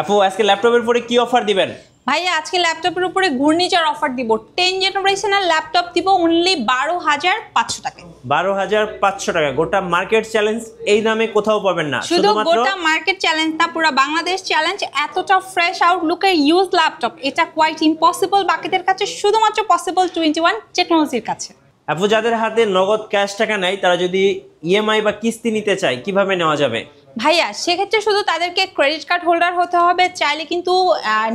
আপু আজকে ল্যাপটপের উপরে কি অফার দিবেন? ভাইয়া আজকে ল্যাপটপের উপরে ঘূর্ণিঝড় অফার দিব। 10 জেনারেশনের ল্যাপটপ দিব অনলি 12,500 টাকায়। 12,500 টাকা। গোটা মার্কেট চ্যালেঞ্জ এই দামে কোথাও পাবেন না। শুধু গোটা মার্কেট চ্যালেঞ্জ না, পুরো বাংলাদেশ চ্যালেঞ্জ। এতটা ফ্রেশ আউটলুকের ইউজ ল্যাপটপ এটা কোয়াইট ইম্পসিবল বাকিদের কাছে, শুধুমাত্র পসিবল 21 টেকনোলজির কাছে। আপু যাদের হাতে নগদ ক্যাশ টাকা নাই তারা যদি ইএমআই বা কিস্তি নিতে চায় কিভাবে নেওয়া যাবে? ভাইয়া সেক্ষেত্রে শুধু তাদেরকে ক্রেডিট কার্ড হোল্ডার হতে হবে। চাইলে কিন্তু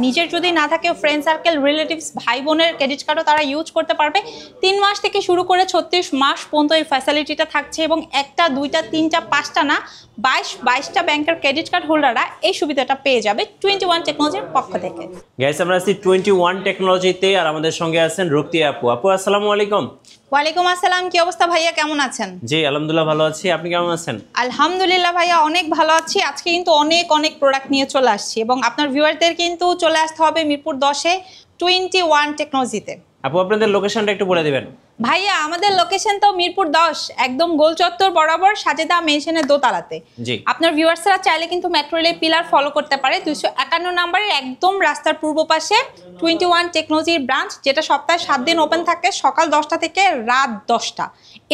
নিজের যদি না থাকে ফ্রেন্ড সার্কেল, রিলেটিভস, ভাই বোনের ক্রেডিট কার্ডও তারা ইউজ করতে পারবে। 3 মাস থেকে শুরু করে 36 মাস পর্যন্ত এই ফ্যাসিলিটিটা থাকছে এবং একটা, দুইটা, তিনটা, পাঁচটা না 22টা ব্যাংকের ক্রেডিট কার্ড হোল্ডাররা এই সুবিধাটা পেয়ে যাবে 21 টেকনোলজির পক্ষ থেকে। গাইস আমরা আছি 21 টেকনোলজিতে আর আমাদের সঙ্গে আছেন রুক্তি আপু। আপু আসসালামু আলাইকুম। ওয়ালাইকুম আসসালাম, কি অবস্থা ভাইয়া, কেমন আছেন? জি আলহামদুলিল্লাহ ভালো আছি, আপনি কেমন আছেন? আলহামদুলিল্লাহ ভাইয়া অনেক ভালো আছি। আজকে কিন্তু অনেক প্রোডাক্ট নিয়ে চলে আসছি এবং আপনার ভিউয়ারদের কিন্তু চলে আসতে হবে মিরপুর 10-এ 21 টেকনোলজিতে। আপু আপনাদের লোকেশনটা একটু বলে দিবেন। ভাইয়া আমাদের লোকেশন তো মিরপুর 10, একদম গোল চত্বর বরাবর সাজেদা মেনশনের দোতলাতে। জি আপনার ভিউয়ার্সরা চাইলে কিন্তু মেট্রো রেলের পিলার ফলো করতে পারে। 251 নম্বরের একদম রাস্তার পূর্ব পাশে 21 টেকনোলজির ব্রাঞ্চ, যেটা সপ্তাহে 7 দিন ওপেন থাকে সকাল 10টা থেকে রাত 10টা।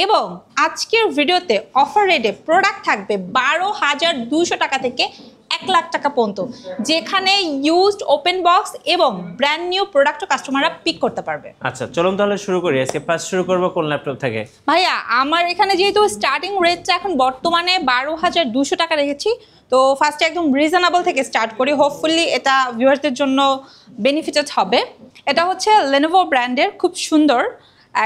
এবং আজকের ভিডিওতে অফার রেটে প্রোডাক্ট থাকবে 12,200 টাকা থেকে 1 লাখ টাকা পর্যন্ত, যেখানে ইউজড ওপেন বক্স এবং ব্র্যান্ড নিউ প্রোডাক্টও কাস্টমাররা পিক করতে পারবে। আচ্ছা চলুন তাহলে শুরু করি। আজকে ফার্স্ট শুরু করব কোন ল্যাপটপ থেকে? ভাইয়া আমার এখানে যেহেতু স্টার্টিং রেটটা এখন বর্তমানে 12,200 টাকা রেখেছি, তো ফার্স্টে একদম রিজনেবল থেকে স্টার্ট করি। হোপফুলি এটা ভিউয়ারদের জন্য বেনিফিটেড হবে। এটা হচ্ছে Lenovo ব্র্যান্ডের, খুব সুন্দর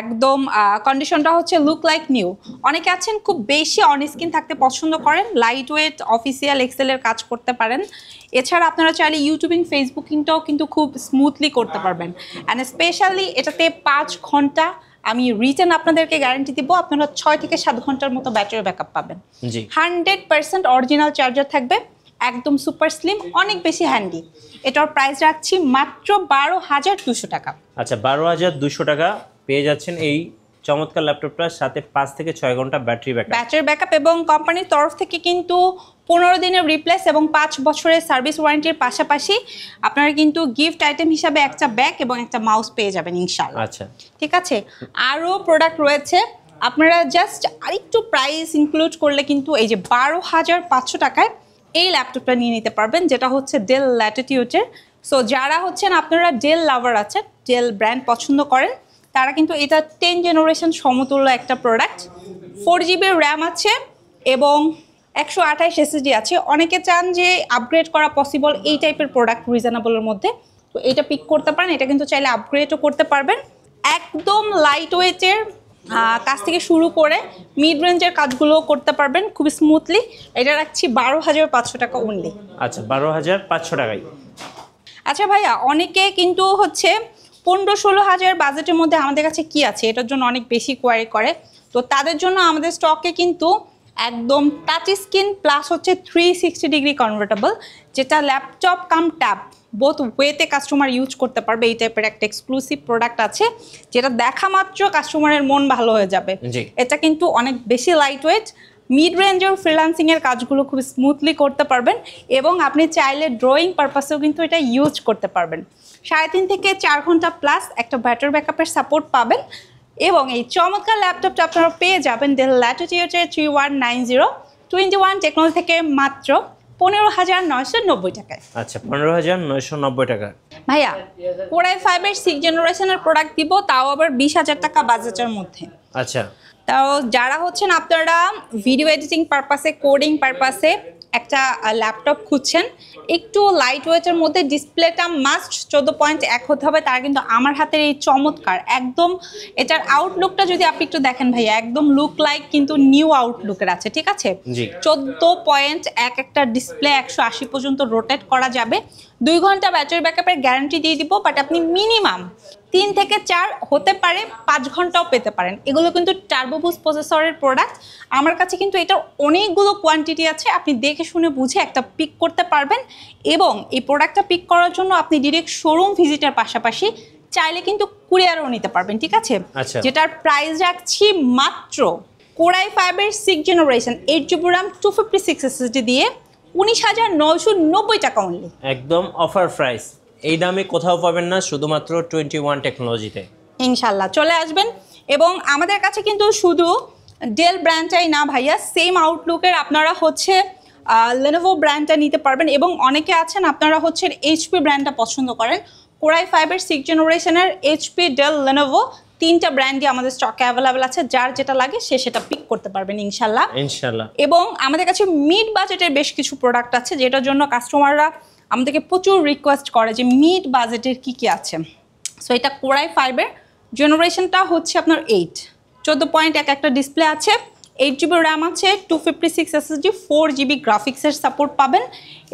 একদম। কন্ডিশনটা হচ্ছে লুক লাইক নিউ। অনেকে আছেন খুব বেশি অন স্ক্রিন থাকতে পছন্দ করেন, লাইট ওয়েট অফিসিয়াল এক্সেলের কাজ করতে পারেন। এছাড়া আপনারা চাইলে ইউটিউবিং, ফেসবুকিংটাও কিন্তু খুব স্মুথলি করতে পারবেন। অ্যান্ড স্পেশালি এটাতে 5 ঘন্টা আমি রিটার্ন আপনাদেরকে গ্যারান্টি দিব। আপনারা 6 থেকে 7 ঘন্টার মতো ব্যাটারি ব্যাকআপ পাবেন। 100% অরিজিনাল চার্জার থাকবে, একদম সুপার স্লিম, অনেক বেশি হ্যান্ডি। এটার প্রাইস রাখছি মাত্র 12,200 টাকা। আচ্ছা 12,200 টাকা পেয়ে যাচ্ছেন এই চমৎকার ল্যাপটপটার সাথে 5 থেকে 6 ঘন্টা ব্যাটারি ব্যাকআপ এবং কোম্পানির তরফ থেকে কিন্তু 15 দিনের রিপ্লেস এবং 5 বছরের সার্ভিস ওয়ারেন্টির পাশাপাশি আপনারা কিন্তু গিফট আইটেম হিসাবে একটা ব্যাগ এবং একটা মাউস পেয়ে যাবেন ইনশাআল্লাহ। আচ্ছা ঠিক আছে, আরও প্রোডাক্ট রয়েছে। আপনারা জাস্ট আরেকটু প্রাইস ইনক্লুড করলে কিন্তু এই যে 12,500 টাকায় এই ল্যাপটপটা নিয়ে নিতে পারবেন, যেটা হচ্ছে ডেল ল্যাটিটিউডের। সো যারা হচ্ছেন আপনারা ডেল লাভার আছেন, ডেল ব্র্যান্ড পছন্দ করেন, তারা কিন্তু এটা 10 জেনারেশন সমতুল্য একটা প্রোডাক্ট। 4GB র্যাম আছে এবং 128 SSD আছে। অনেকে চান যে আপগ্রেড করা পসিবল এই টাইপের প্রোডাক্ট রিজনেবলের মধ্যে, তো এটা পিক করতে পারেন। এটা কিন্তু চাইলে আপগ্রেডও করতে পারবেন। একদম লাইট ওয়েটের কাজ থেকে শুরু করে মিড রেঞ্জের কাজগুলোও করতে পারবেন খুব স্মুথলি। এটা রাখছি 12,500 টাকা অনলি। আচ্ছা 12,500 টাকায়। আচ্ছা ভাইয়া অনেকে কিন্তু হচ্ছে 15-16 হাজার বাজেটের মধ্যে আমাদের কাছে কি আছে এটার জন্য অনেক বেশি কোয়ারি করে। তো তাদের জন্য আমাদের স্টকে কিন্তু একদম টাচ স্ক্রিন প্লাস হচ্ছে 360 ডিগ্রি কনভার্টেবল, যেটা ল্যাপটপ কাম ট্যাব বোথ ওয়েতে কাস্টমার ইউজ করতে পারবে। এই টাইপের একটা এক্সক্লুসিভ প্রোডাক্ট আছে যেটা দেখা মাত্র কাস্টমারের মন ভালো হয়ে যাবে। এটা কিন্তু অনেক বেশি লাইট ওয়েট, মিড রেঞ্জের ফ্রিল্যান্সিংয়ের কাজগুলো খুব স্মুথলি করতে পারবেন এবং আপনি চাইলে ড্রয়িং পারপাসেও কিন্তু এটা ইউজ করতে পারবেন। 3.5 থেকে 4 ঘন্টা প্লাস একটা ব্যাটারি ব্যাকআপের সাপোর্ট পাবেন এবং এই চমৎকার ল্যাপটপটা আপনারা পেয়ে যাবেন ডেল ল্যাটিটিউডের 3190 21 টেকনোলজি থেকে মাত্র 15,990 টাকায়। আচ্ছা 15,990 টাকা। ভাইয়া Core i5-এর 6 জেনারেশনের প্রোডাক্ট দিব, তাও আবার 20,000 টাকা বাজেটের মধ্যে। আচ্ছা তাও যারা হচ্ছেন আপনারা ভিডিও এডিটিং পারপাসে, কোডিং পারপাসে একটা ল্যাপটপ খুঁজছেন, একটু লাইট ওয়েটের মধ্যে, ডিসপ্লেটা মাস্ট 14.1 হতে হবে, তারা কিন্তু আমার হাতের এই চমৎকার একদম এটার আউটলুকটা যদি আপনি একটু দেখেন ভাইয়া, একদম লুক লাইক কিন্তু নিউ আউটলুকের আছে। ঠিক আছে, 14.1 একটা ডিসপ্লে 180 পর্যন্ত রোটেট করা যাবে। 2 ঘন্টা ব্যাটারি ব্যাকআপের গ্যারান্টি দিয়ে দিব, বাট আপনি মিনিমাম 3 থেকে 4 হতে পারে 5 ঘন্টাও পেতে পারেন। এগুলো কিন্তু টার্বো বুস্ট প্রসেসরের প্রোডাক্ট। আমার কাছে কিন্তু এটার অনেকগুলো কোয়ান্টিটি আছে, আপনি দেখে শুনে বুঝে একটা পিক করতে পারবেন। এবং এই প্রোডাক্টটা পিক করার জন্য আপনি ডিরেক্ট শোরুম ভিজিটের পাশাপাশি চাইলে কিন্তু কুরিয়ারও নিতে পারবেন। ঠিক আছে, যেটার প্রাইস রাখছি মাত্র Core i5-এর 6 generation 8GB RAM 256 SSD দিয়ে 19,990 টাকা অনলি। একদম অফার প্রাইস, এই দামে কোথাও পাবেন না, শুধুমাত্র 21 টেকনোলজিতে। ইনশাল্লাহ চলে আসবেন। এবং আমাদের কাছে কিন্তু শুধু ডেল ব্র্যান্ডটাই না ভাইয়া, সেম আউটলুকের আপনারা হচ্ছে লেনোভো ব্র্যান্ডটা নিতে পারবেন। এবং অনেকে আছেন আপনারা হচ্ছে এইচপি ব্র্যান্ডটা পছন্দ করেন, কোরাই 5-এর 6th জেনারেশনের এইচপি, ডেল, লেনোভো 3টা ব্র্যান্ডই আমাদের স্টকে অ্যাভেলেবেল আছে। যার যেটা লাগে সে সেটা পিক করতে পারবেন ইনশাল্লাহ। এবং আমাদের কাছে মিড বাজেটের বেশ কিছু প্রোডাক্ট আছে, যেটার জন্য কাস্টমাররা আমাদেরকে প্রচুর রিকোয়েস্ট করে যে মিড বাজেটের কি কি আছে। সো এটা কোরাই 5-এর জেনারেশনটা হচ্ছে আপনার 8, 14.1 একটা ডিসপ্লে আছে, 8GB র্যাম আছে, 256 SSD, 4GB গ্রাফিক্সের সাপোর্ট পাবেন।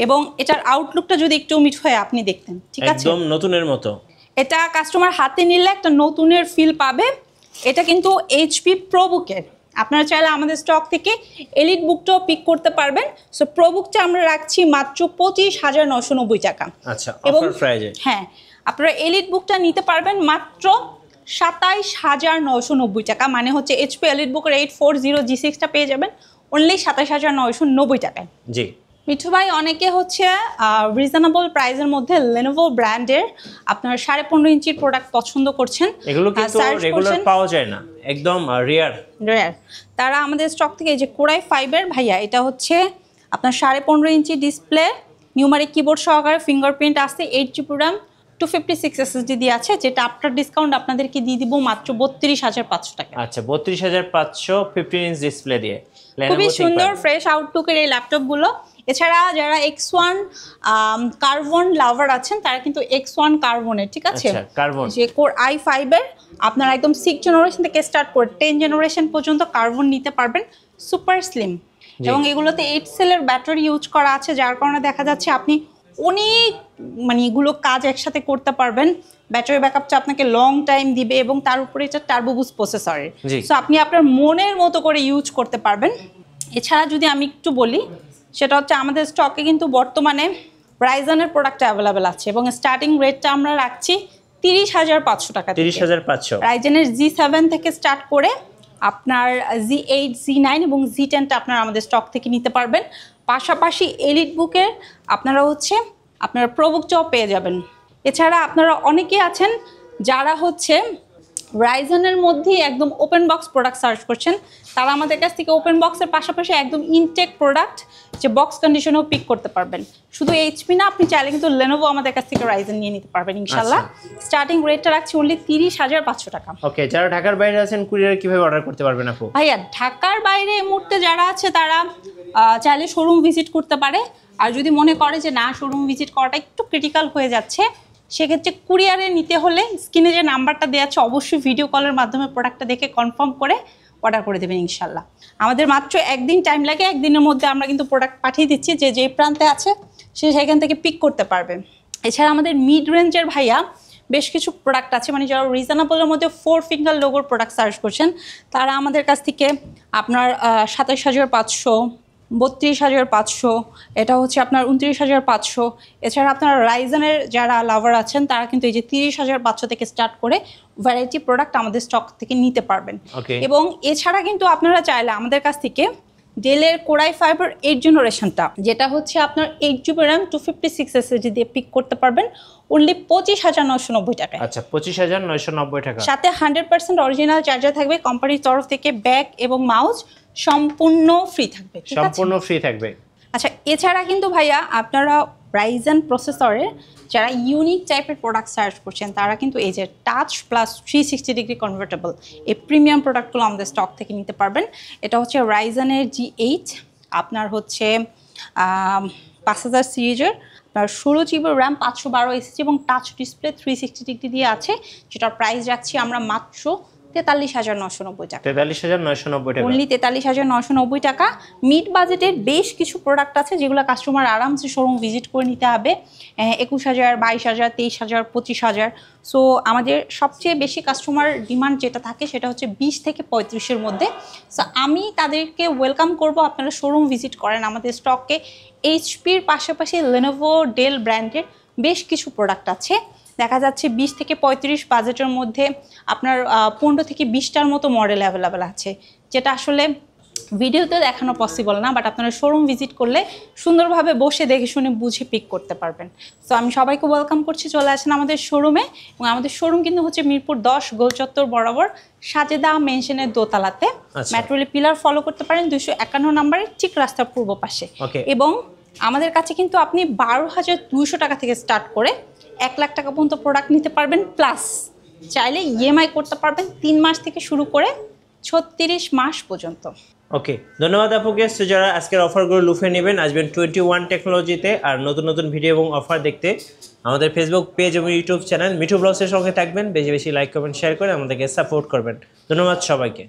এবং এটার আউটলুকটা যদি একটু মিট হয়ে আপনি দেখতেন, ঠিক আছে, একদম নতুনের মতো। এটা কাস্টমার হাতে নিলে একটা নতুনের ফিল পাবে। এটা কিন্তু এইচপি প্রোবুকের, আপনারা চাইলে আমাদের স্টক থেকে এলিট বুকটাও পিক করতে পারবেন। সো প্রোবুকটা আমরা রাখছি মাত্র 25,990 টাকা। আচ্ছা, অফার প্রাইজে। হ্যাঁ, আপনারা এলিট বুকটা নিতে পারবেন মাত্র 27,990 টাকা। মানে হচ্ছে এইচপি এলিট বুকের 840 G6টা পেয়ে যাবেন অনলি 27,990 টাকায়। জি মিঠু ভাই, অনেকে হচ্ছে রিজনেবল প্রাইসের মধ্যে লেনোভো ব্র্যান্ডের আপনার 15.5 ইঞ্চির প্রোডাক্ট পছন্দ করছেন, এগুলো কিন্তু রেগুলার পাওয়া যায় না, একদম রেয়ার। তারা আমাদের স্টক থেকে এই যে কোরাই 5-এর ভাইয়া, এটা হচ্ছে আপনার 15.5 ইঞ্চি ডিসপ্লে, নিউমারিক কিবোর্ড সহকারে, ফিঙ্গারপ্রিন্ট আছে, 8GB র্যাম, 256 SSD দিয়ে আছে, যেটা আফটার ডিসকাউন্ট আপনাদেরকে দিয়ে দিব মাত্র 32,500 টাকা। আচ্ছা, 32,500 15 ইঞ্চ ডিসপ্লে দিয়ে। খুবই সুন্দর ফ্রেশ আউটলুকের এই ল্যাপটপগুলো। এছাড়া যারা X1 কার্বন লাভার আছেন তারা কিন্তু X1 কার্বনের, ঠিক আছে, যে কোর i5-এর আপনারা একদম 6th জেনারেশন থেকে স্টার্ট করে 10th জেনারেশন পর্যন্ত কার্বন নিতে পারবেন, সুপার স্লিম। এবং এগুলোতে 8 সেলের ব্যাটারি ইউজ করা আছে, যার কারণে দেখা যাচ্ছে আপনি অনেক এগুলো কাজ একসাথে করতে পারবেন। ব্যাটারি ব্যাকআপটা আপনাকে লং টাইম দিবে এবং তার উপরে এটা টার্বো বুস্ট প্রসেসরের, সো আপনি আপনার মনের মতো করে ইউজ করতে পারবেন। এছাড়া যদি আমি একটু বলি, সেটা হচ্ছে আমাদের স্টকে কিন্তু বর্তমানে রাইজনের প্রোডাক্ট অ্যাভেলেবেল আছে এবং স্টার্টিং রেটটা আমরা রাখছি 30,500 টাকা। 30,500 রাইজেনের G7 থেকে স্টার্ট করে আপনার G8, G9 এবং G10টা আপনারা আমাদের স্টক থেকে নিতে পারবেন। পাশাপাশি এলিট বুকের আপনারা হচ্ছে আপনার প্রোবুকটাও পেয়ে যাবেন। এছাড়া আপনারা অনেকে আছেন যারা হচ্ছে রাইজনের মধ্যেই একদম ওপেন বক্স প্রোডাক্ট সার্চ করছেন, তারা আমাদের কাছ থেকে ওপেন বক্সের পাশাপাশি একদম ইনটেক প্রোডাক্ট যে বক্স কন্ডিশনেও পিক করতে পারবেন। শুধু এইচপি না, আপনি চাইলে কিন্তু লেনোভো আমাদের কাছ থেকে রাইজন নিয়ে নিতে পারবেন ইনশাল্লাহ। স্টার্টিং রেটটা রাখছি অনলি 30,500 টাকা। ওকে, যারা ঢাকার বাইরে আছেন কুরিয়ার কিভাবে অর্ডার করতে পারবেন আপু? ভাইয়া, ঢাকার বাইরে এই মুহূর্তে যারা আছে তারা চাইলে শোরুম ভিজিট করতে পারে। আর যদি মনে করে যে না, শোরুম ভিজিট করাটা একটু ক্রিটিক্যাল হয়ে যাচ্ছে, সেক্ষেত্রে কুরিয়ারে নিতে হলে স্ক্রিনে যে নাম্বারটা দেওয়া আছে অবশ্যই ভিডিও কলের মাধ্যমে প্রোডাক্টটা দেখে কনফার্ম করে অর্ডার করে দেবেন ইনশাল্লাহ। আমাদের মাত্র একদিন টাইম লাগে, একদিনের মধ্যে আমরা কিন্তু প্রোডাক্ট পাঠিয়ে দিচ্ছি, যে যেই প্রান্তে আছে সে সেখান থেকে পিক করতে পারবে। এছাড়া আমাদের মিড রেঞ্জের ভাইয়া বেশ কিছু প্রোডাক্ট আছে, যারা রিজনেবলের মধ্যে 4 ফিঙ্গার লোগোর প্রোডাক্ট সার্চ করছেন তারা আমাদের কাছ থেকে আপনার 27,500, 32,500, এটা হচ্ছে আপনার 29,500। এছাড়া আপনার রাইজনের যারা লাভার আছেন তারা কিন্তু এই যে 30,500 থেকে স্টার্ট করে ভ্যারাইটি প্রোডাক্ট আমাদের স্টক থেকে নিতে পারবেন। এবং এছাড়া কিন্তু আপনারা চাইলে আমাদের কাছ থেকে ডেলের কোরাই 5-এর 8th জেনারেশনটা, যেটা হচ্ছে আপনার 8GB র্যাম, 256 SSD দিয়ে পিক করতে পারবেন অনলি 25,990 টাকায়। আচ্ছা, 25,990 টাকা। সাথে 100% অরিজিনাল চার্জার থাকবে, কোম্পানির তরফ থেকে ব্যাগ এবং মাউস সম্পূর্ণ ফ্রি থাকবে, সম্পূর্ণ ফ্রি থাকবে। আচ্ছা, এছাড়া কিন্তু ভাইয়া আপনারা রাইজেন প্রসেসরের যারা ইউনিক টাইপের প্রোডাক্ট সার্চ করছেন তারা কিন্তু এই যে টাচ প্লাস 360 ডিগ্রি কনভার্টেবল এই প্রিমিয়াম প্রোডাক্টগুলো আমাদের স্টক থেকে নিতে পারবেন। এটা হচ্ছে রাইজেনের G8, আপনার হচ্ছে 5000 সিরিজের, আপনার 16GB র্যাম, 512 SSD এবং টাচ ডিসপ্লে 360 ডিগ্রি দিয়ে আছে, যেটার প্রাইস রাখছি আমরা মাত্র 43,990 টাকা। 43,990 টাকা, অনলি 43,990 টাকা। মিড বাজেটের বেশ কিছু প্রোডাক্ট আছে যেগুলো কাস্টমার আরামসে শোরুম ভিজিট করে নিতে হবে, 21,000, 22,000, 23,000, 25,000। সো আমাদের সবচেয়ে বেশি কাস্টমার ডিমান্ড যেটা থাকে সেটা হচ্ছে 20 থেকে 35-এর মধ্যে। সো আমি তাদেরকে ওয়েলকাম করব, আপনারা শোরুম ভিজিট করেন। আমাদের স্টকে এইচপির পাশাপাশি লেনোভো, ডেল ব্র্যান্ডের বেশ কিছু প্রোডাক্ট আছে। দেখা যাচ্ছে 20 থেকে 35 বাজেটের মধ্যে আপনার 15 থেকে 20টার মতো মডেল অ্যাভেলেবেল আছে, যেটা আসলে ভিডিওতে দেখানো পসিবল না, বাট আপনারা শোরুম ভিজিট করলে সুন্দরভাবে বসে দেখে শুনে বুঝে পিক করতে পারবেন। সো আমি সবাইকে ওয়েলকাম করছি, চলে আসেন আমাদের শোরুমে। এবং আমাদের শোরুম কিন্তু হচ্ছে মিরপুর 10 গোলচত্বর বরাবর সাজেদা মেনশনের দোতলাতে। মেট্রোলি পিলার ফলো করতে পারেন 251 নম্বরের ঠিক রাস্তার পূর্ব পাশে। এবং আমাদের কাছে কিন্তু আপনি 12,200 টাকা থেকে স্টার্ট করে 1 লাখ টাকা পর্যন্ত প্রোডাক্ট নিতে পারবেন, প্লাস চাইলে ইএমআই করতে পারবেন 3 মাস থেকে শুরু করে 36 মাস পর্যন্ত। ওকে, ধন্যবাদ আপুকে। সো যারা আজকের অফারগুলো লুফে নেবেন, আসবেন 21 টেকনোলজিতে। আর নতুন নতুন ভিডিও এবং অফার দেখতে আমাদের ফেসবুক পেজ এবং ইউটিউব চ্যানেল মিঠু ব্লগসের সঙ্গে থাকবেন। বেশি বেশি লাইক কমেন্ট শেয়ার করে আমাদেরকে সাপোর্ট করবেন। ধন্যবাদ সবাইকে।